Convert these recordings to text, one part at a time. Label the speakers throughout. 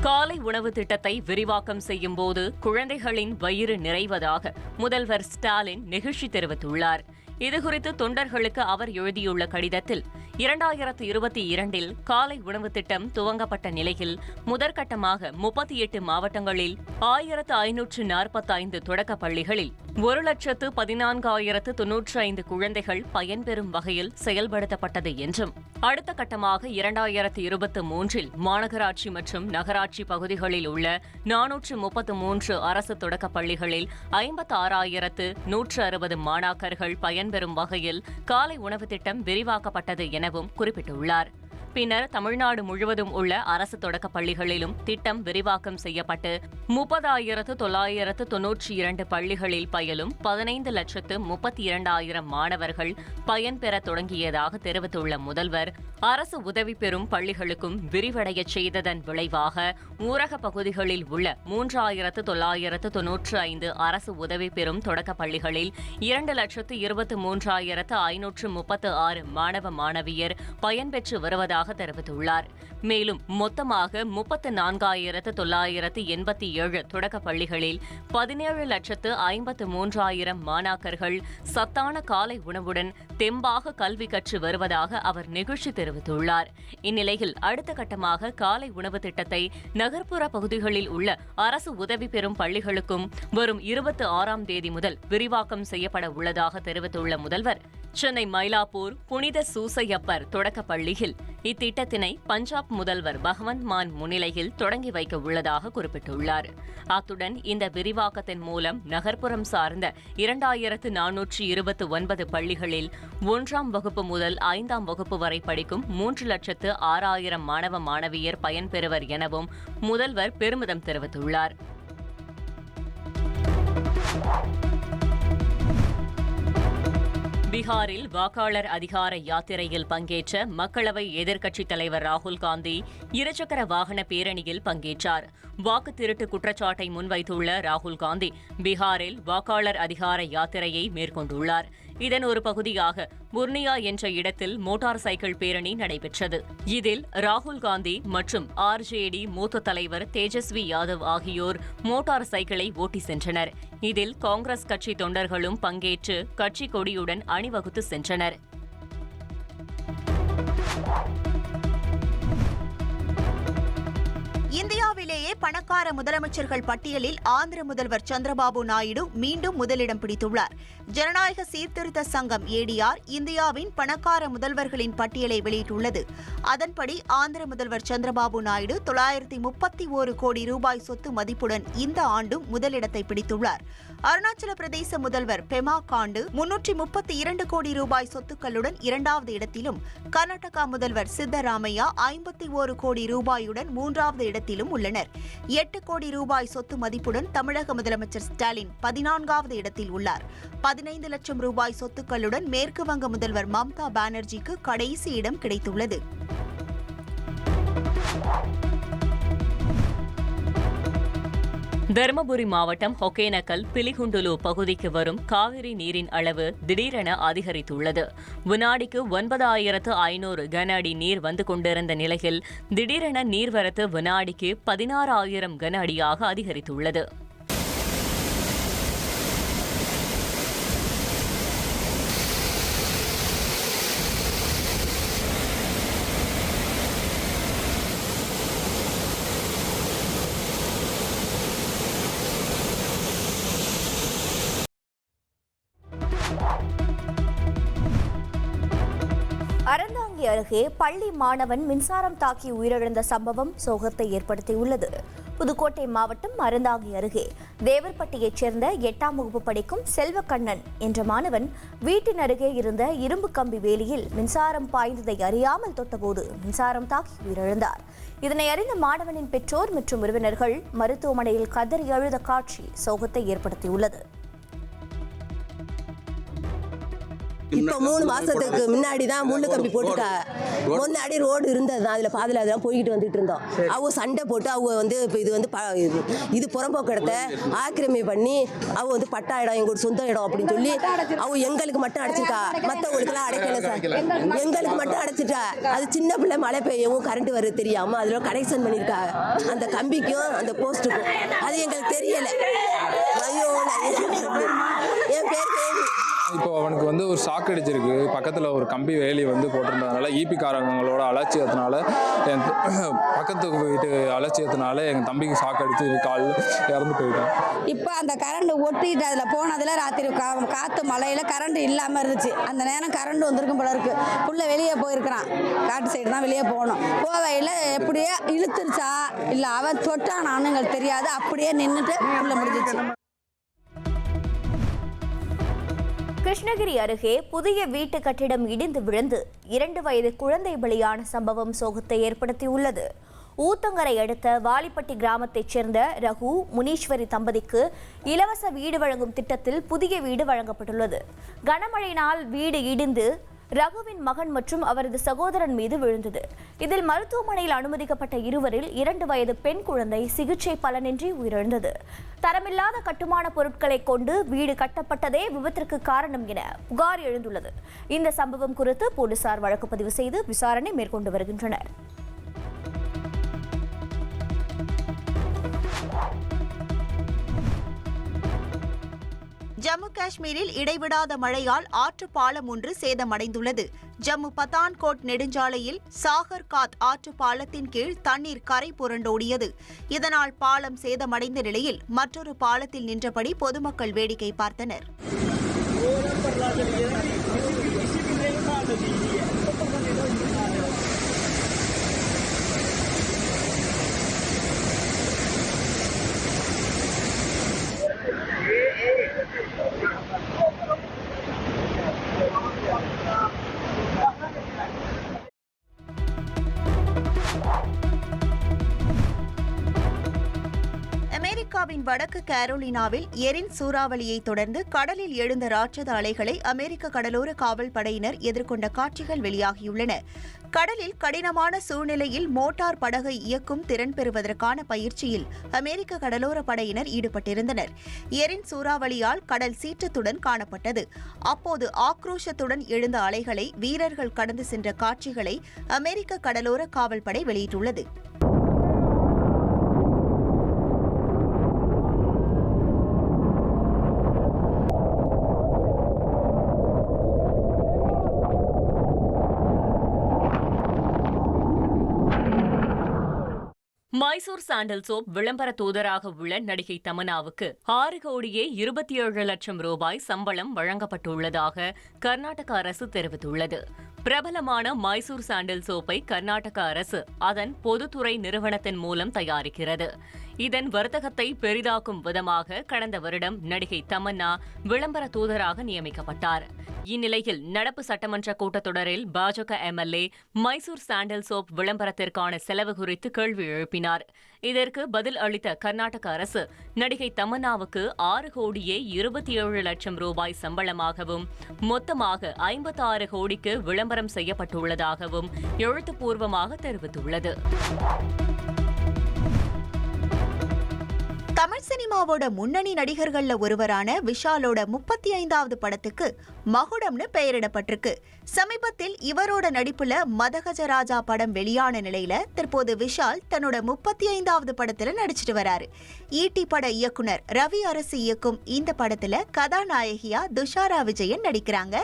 Speaker 1: காலை உணவு திட்டத்தை விரிவாக்கம் செய்யும் போது குழந்தைகளின் வயிறு நிறைவதாக முதல்வர் ஸ்டாலின் நெகிழ்ச்சி தெரிவித்துள்ளார். இதுகுறித்து தொண்டர்களுக்கு அவர் எழுதியுள்ள கடிதத்தில் 2022 காலை உணவு திட்டம் துவங்கப்பட்ட நிலையில் முதற்கட்டமாக 38 மாவட்டங்களில் 1545 தொடக்கப் பள்ளிகளில் 1,14,095 குழந்தைகள் பயன்பெறும் வகையில் செயல்படுத்தப்பட்டது என்றும், அடுத்த கட்டமாக 2023 மாநகராட்சி மற்றும் நகராட்சி பகுதிகளில் உள்ள 433 அரசு தொடக்கப் பள்ளிகளில் 56,160 மாணாக்கர்கள் பயன்பெறும் வகையில் காலை உணவு திட்டம் விரிவாக்கப்பட்டது எனவும் குறிப்பிட்டுள்ளார். பின்னர் தமிழ்நாடு முழுவதும் உள்ள அரசு தொடக்கப் பள்ளிகளிலும் திட்டம் விரிவாக்கம் செய்யப்பட்டு 30,992 பள்ளிகளில் பயிலும் 15,32,000 மாணவர்கள் பயன்பெற தொடங்கியதாக தெரிவித்துள்ள முதல்வர், அரசு உதவி பெறும் பள்ளிகளுக்கும் விரிவடையச் செய்ததன் விளைவாக ஊரக பகுதிகளில் உள்ள 3,995 அரசு உதவி பெறும் தொடக்கப் பள்ளிகளில் 2,23,536 மாணவ மாணவியர் பயன்பெற்று வருவதாக தெரிவித்துள்ளார். மேலும் மொத்தமாக 34,987 தொடக்கப் பள்ளிகளில் 17,53,000 மாணாக்கர்கள் சத்தான காலை உணவுடன் தெம்பாக கல்வி கற்று வருவதாக அவர் நெகிழ்ச்சி தெரிவித்துள்ளார். இந்நிலையில் அடுத்த கட்டமாக காலை உணவு திட்டத்தை நகர்ப்புற பகுதிகளில் உள்ள அரசு உதவி பெறும் பள்ளிகளுக்கும் வரும் 26ஆம் தேதி முதல் விரிவாக்கம் செய்யப்பட உள்ளதாக தெரிவித்துள்ள முதல்வர், சென்னை மயிலாப்பூர் புனித சூசையப்பர் தொடக்கப் பள்ளியில் இத்திட்டத்தினை பஞ்சாப் முதல்வர் பகவந்த் மான் முன்னிலையில் தொடங்கி வைக்க உள்ளதாக குறிப்பிட்டுள்ளார். அத்துடன் இந்த விரிவாக்கத்தின் மூலம் நகர்ப்புறம் சார்ந்த 2,429 பள்ளிகளில் 1ஆம் வகுப்பு முதல் 5ஆம் வகுப்பு வரை படிக்கும் 3,06,000 மாணவ மாணவியர் பயன்பெறுவர் எனவும் முதல்வர் பெருமிதம் தெரிவித்துள்ளார். பீகாரில் வாக்காளர் அதிகார யாத்திரையில் பங்கேற்ற மக்களவை எதிர்க்கட்சித் தலைவர் ராகுல் காந்தி இருசக்கர வாகன பேரணியில் பங்கேற்றார். வாக்கு திருட்டு குற்றச்சாட்டை முன்வைத்துள்ள ராகுல் காந்தி பீகாரில் வாக்காளர் அதிகார யாத்திரையை மேற்கொண்டுள்ளார். இதன் ஒரு பகுதியாக புர்னியா என்ற இடத்தில் மோட்டார் சைக்கிள் பேரணி நடைபெற்றது. இதில் ராகுல் காந்தி மற்றும் RJD மூத்த தலைவர் தேஜஸ்வி யாதவ் ஆகியோர் மோட்டார் சைக்கிளை ஓட்டி சென்றனர். இதில் காங்கிரஸ் கட்சி தொண்டர்களும் பங்கேற்று கட்சி கொடியுடன் அணிவகுத்து சென்றனர்.
Speaker 2: இந்தியாவிலேயே பணக்கார முதலமைச்சர்கள் பட்டியலில் ஆந்திர முதல்வர் சந்திரபாபு நாயுடு மீண்டும் முதலிடம் பிடித்துள்ளார். ஜனநாயக சீர்திருத்த சங்கம் ADR இந்தியாவின் பணக்கார முதல்வர்களின் பட்டியலை வெளியிட்டுள்ளது. அதன்படி ஆந்திர முதல்வர் சந்திரபாபு நாயுடு 931 கோடி ரூபாய் சொத்து மதிப்புடன் இந்த ஆண்டும் முதலிடத்தை பிடித்துள்ளார். அருணாச்சல பிரதேச முதல்வர் பெமா காண்டு 332 கோடி ரூபாய் சொத்துக்களுடன் 2வது இடத்திலும், கர்நாடகா முதல்வர் சித்தராமையா 51 கோடி ரூபாயுடன் 3வது இடத்திலும் உள்ளனர். 8 கோடி ரூபாய் சொத்து மதிப்புடன் தமிழக முதலமைச்சர் ஸ்டாலின் 14வது இடத்தில் உள்ளார். 15 லட்சம் ரூபாய் சொத்துக்களுடன் மேற்கு வங்க முதல்வர் மம்தா பானர்ஜிக்கு கடைசி இடம் கிடைத்துள்ளது.
Speaker 1: தருமபுரி மாவட்டம் ஒகேனக்கல் பிலிகுண்டுலு பகுதிக்கு வரும் காவிரி நீரின் அளவு திடீரென அதிகரித்துள்ளது. வினாடிக்கு 9,500 கன அடி நீர் வந்து கொண்டிருந்த நிலையில் திடீரென நீர்வரத்து வினாடிக்கு 16,000 கன அடியாக அதிகரித்துள்ளது.
Speaker 3: அறந்தாங்கி அருகே பள்ளி மாணவன் மின்சாரம் தாக்கி உயிரிழந்த சம்பவம் சோகத்தை ஏற்படுத்தியுள்ளது. புதுக்கோட்டை மாவட்டம் அறந்தாங்கி அருகே தேவர்பட்டியைச் சேர்ந்த 8ஆம் வகுப்பு படிக்கும் செல்வக்கண்ணன் என்ற மாணவன் வீட்டின் அருகே இருந்த இரும்பு கம்பி வேலியில் மின்சாரம் பாய்ந்ததை அறியாமல் தொட்டபோது மின்சாரம் தாக்கி உயிரிழந்தார். இதனை அறிந்த மாணவனின் பெற்றோர் மற்றும் உறவினர்கள் மருத்துவமனையில் கதறி அழுத காட்சி சோகத்தை ஏற்படுத்தியுள்ளது.
Speaker 4: இப்போ 3 மாசத்துக்கு முன்னாடி தான் முள்ளு கம்பி போட்டுட்டா. முன்னாடி ரோடு இருந்தது தான், அதில் பாதியில் அதெல்லாம் போய்கிட்டு வந்துட்டு இருந்தோம். அவங்க சண்டை போட்டு அவங்க வந்து இப்போ இது வந்து இது புறம்போக்கு இடத்த ஆக்கிரமி பண்ணி அவங்க வந்து பட்டா இடம் எங்களோட சொந்த இடம் அப்படின்னு சொல்லி அவங்க எங்களுக்கு மட்டும் அடைச்சிருக்கா, மற்றவங்களுக்குலாம் அடைக்கல சார். எங்களுக்கு மட்டும் அடைச்சிட்டா. அது சின்ன பிள்ளை மழை பெய்யவும் கரண்ட் வருது தெரியாமல் அதில் கனெக்ஷன் பண்ணியிருக்கா, அந்த கம்பிக்கும் அந்த போஸ்ட்டுக்கும். அது எங்களுக்கு தெரியலை. ஐயோ என் பேர் கேள்வி.
Speaker 5: இப்போ அவனுக்கு வந்து ஒரு ஷாக் அடிச்சிருக்கு. பக்கத்தில் ஒரு கம்பி வேலி வந்து போட்டிருந்ததுனால ஈபிக்காரங்களோட அலட்சியத்தினால பக்கத்து வீட்டு அலட்சியத்தினால எங்கள் தம்பிக்கு ஷாக் அடிச்சு கால் இறந்து போயிட்டான்.
Speaker 6: இப்போ அந்த கரண்ட் ஒட்டிட்டு அதில் போனதில் ராத்திரி காற்று மழையில் கரண்ட் இல்லாமல் இருந்துச்சு. அந்த நேரம் கரண்ட் வந்திருக்கும் போல இருக்கு. புள்ள வெளியே போயிருக்கிறான், காட்டு சைடு தான் வெளியே போகணும். போவையில் எப்படியே இழுத்துருச்சா இல்லை அவன் தொட்டானான்னு எங்களுக்கு தெரியாது. அப்படியே நின்றுட்டு புள்ள முடிஞ்சிச்சு.
Speaker 3: கிருஷ்ணகிரி அருகே புதிய வீட்டு கட்டிடம் இடிந்து விழுந்து 2 வயது குழந்தை பலியான சம்பவம் சோகத்தை ஏற்படுத்தியுள்ளது. ஊத்தங்கரை அடுத்த வாலிப்பட்டி கிராமத்தைச் சேர்ந்த ரகு முனீஸ்வரி தம்பதிக்கு இலவச வீடு வழங்கும் திட்டத்தில் புதிய வீடு வழங்கப்பட்டுள்ளது. கனமழையினால் வீடு இடிந்து ரகுவின் மகன் மற்றும் அவரது சகோதரன் மீது விழுந்தது. இதில் மருத்துவமனையில் அனுமதிக்கப்பட்ட இருவரில் 2 வயது பெண் குழந்தை சிகிச்சை பலனின்றி உயிரிழந்தது. தரமில்லாத கட்டுமான பொருட்களை கொண்டு வீடு கட்டப்பட்டதே விபத்திற்கு காரணம் என புகார் எழுந்துள்ளது. இந்த சம்பவம் குறித்து போலீசார் வழக்கு பதிவு செய்து விசாரணை மேற்கொண்டு வருகின்றனர்.
Speaker 2: ஜம்மு காஷ்மீரில் இடைவிடாத மழையால் ஆற்று பாலம் ஒன்று சேதமடைந்துள்ளது. ஜம்மு பத்தான்கோட் நெடுஞ்சாலையில் சாகர் காத் ஆற்று பாலத்தின் கீழ் தண்ணீர் கரை புரண்டோடியது. இதனால் பாலம் சேதமடைந்த நிலையில் மற்றொரு பாலத்தில் நின்றபடி பொதுமக்கள் வேடிக்கை பார்த்தனர். அமெரிக்காவின் வடக்கு கரோலினாவில் எரின் சூறாவளியை தொடர்ந்து கடலில் எழுந்த ராட்சத அலைகளை அமெரிக்க கடலோர காவல் படையினர் எதிர்கொண்ட காட்சிகள் வெளியாகியுள்ளன. கடலில் கடினமான சூழ்நிலையில் மோட்டார் படகை இயக்கும் திறன் பெறுவதற்கான பயிற்சியில் அமெரிக்க கடலோர படையினர் ஈடுபட்டிருந்தனர். எரின் சூறாவளியால் கடல் சீற்றத்துடன் காணப்பட்டது. அப்போது ஆக்ரோஷத்துடன் எழுந்த அலைகளை வீரர்கள் கடந்து சென்ற காட்சிகளை அமெரிக்க கடலோர காவல்படை வெளியிட்டுள்ளது.
Speaker 1: மைசூர் சாண்டல் சோப் விளம்பர தூதராக உள்ள நடிகை தமன்னாவுக்கு 6 கோடியே 27 லட்சம் ரூபாய் சம்பளம் வழங்கப்பட்டுள்ளதாக கர்நாடக அரசு தெரிவித்துள்ளது. பிரபலமான மைசூர் சாண்டல் சோப்பை கர்நாடக அரசு அதன் பொதுத்துறை நிறுவனத்தின் மூலம் தயாரிக்கிறது. இதன் வர்த்தகத்தை பெரிதாக்கும் விதமாக கடந்த வருடம் நடிகை தமன்னா விளம்பர தூதராக நியமிக்கப்பட்டார். இந்நிலையில் நடப்பு சட்டமன்ற கூட்டத்தொடரில் பாஜக எம்எல்ஏ மைசூர் சாண்டல் சோப் விளம்பரத்திற்கான செலவு குறித்து கேள்வி எழுப்பினார். இதற்கு பதில் அளித்த கர்நாடக அரசு நடிகை தமன்னாவுக்கு 6 கோடியே 27 லட்சம் ரூபாய் சம்பளமாகவும் மொத்தமாக 56 கோடிக்கு விளம்பரம் செய்யப்பட்டுள்ளதாகவும் எழுத்துப்பூர்வமாக தெரிவித்துள்ளது.
Speaker 2: தமிழ் சினிமாவோட முன்னணி நடிகர்கள்ல ஒருவரான விஷாலோட 35வது படத்துக்கு மகுடம்னு பெயரிடப்பட்டிருக்கு. சமீபத்தில் இவரோட நடிப்புல மதகஜராஜா படம் வெளியான நிலையில தற்போது விஷால் தன்னோட 35வது படத்துல நடிச்சிட்டு வராரு. ஈட்டி பட இயக்குனர் ரவி அரசு இயக்கும் இந்த படத்துல கதாநாயகியா துஷாரா விஜயன் நடிக்கிறாங்க.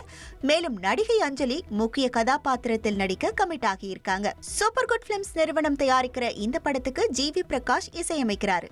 Speaker 2: மேலும் நடிகை அஞ்சலி முக்கிய கதாபாத்திரத்தில் நடிக்க கமிட் ஆகியிருக்காங்க. சூப்பர் குட் பிலிம்ஸ் நிறுவனம் தயாரிக்கிற இந்த படத்துக்கு ஜிவி பிரகாஷ் இசையமைக்கிறாரு.